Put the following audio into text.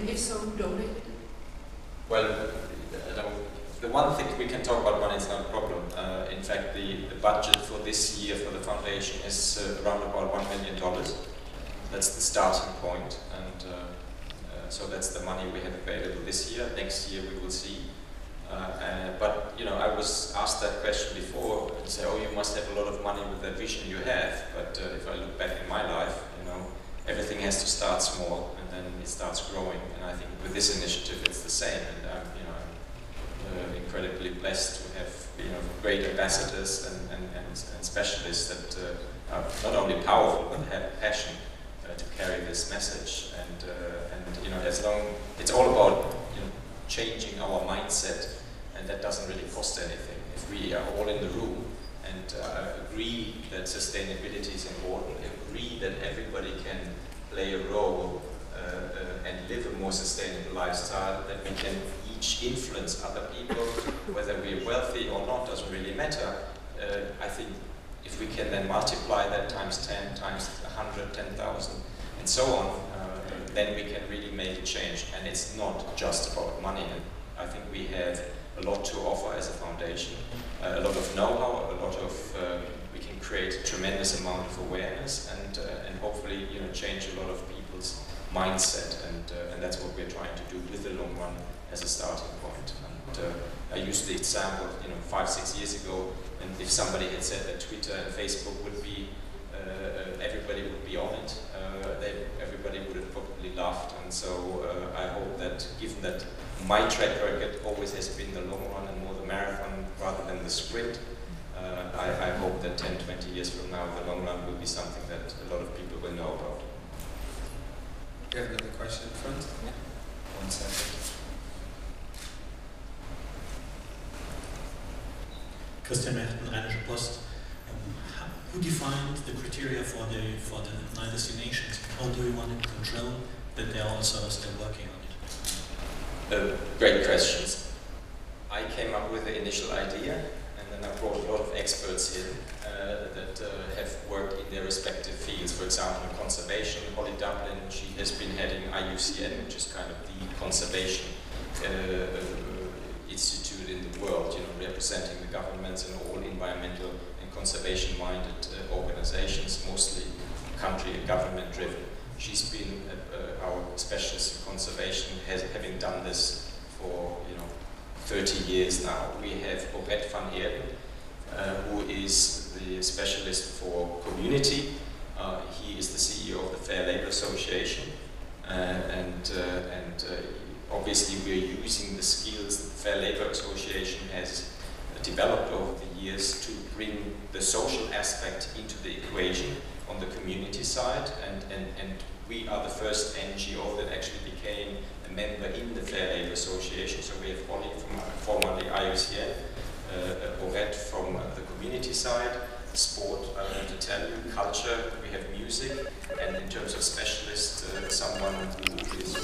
And if so, who donated it? Well, the one thing we can talk about money is not a problem. In fact, the budget for this year for the foundation is around about $1 million. That's the starting point, and so that's the money we have available this year. Next year we will see. But you know, I was asked that question before and say, "Oh, you must have a lot of money with that vision you have." But if I look back in my life, you know, everything has to start small and then it starts growing. And I think with this initiative, it's the same. And I'm incredibly blessed to have great ambassadors and specialists that are not only powerful but have passion to carry this message. And as long it's all about changing our mindset, and that doesn't really cost anything. If we are all in the room and agree that sustainability is important, agree that everybody can play a role and live a more sustainable lifestyle, that we can each influence other people, whether we're wealthy or not, doesn't really matter. I think if we can then multiply that times 10, times 100, 10,000, and so on, then we can really make a change. And it's not just about money. And I think we have a lot to offer as a foundation, a lot of know-how, we can create a tremendous amount of awareness, and hopefully change a lot of people's mindset, and that's what we're trying to do with the long run as a starting point. And I used the example 5-6 years ago, and if somebody had said that Twitter and Facebook would be everybody would be on it, everybody would have probably laughed. And so I hope that, given that my track record always has been the long run and more the marathon rather than the sprint, I hope that 10-20 years from now the long run will be something that a lot of people will know about. You have another question in front? Yeah. 1 second. Christian Merten, Rheinische Post. Who defined the criteria for the 9 destinations? How do you want to control that they are also still working on it? Great questions. I came up with the initial idea, and then I brought a lot of experts in that have worked in their respective fields. For example, in conservation, Holly Dublin, she has been heading IUCN, which is kind of the conservation institute in the world, representing the governments and all environmental and conservation-minded organizations, mostly country and government-driven. She's been our specialist in conservation, having done this for 30 years now. We have Obed van Heerden, who is the specialist for community. He is the CEO of the Fair Labor Association, and obviously we're using the skills that the Fair Labor Association has developed over the years to bring the social aspect into the equation on the community side, and we are the first NGO that actually became a member in the Fair Labor Association. So we have Holly from formerly IUCN, Ovette from the community side, sport, I don't have to tell you, culture, we have music, and in terms of specialists, someone who is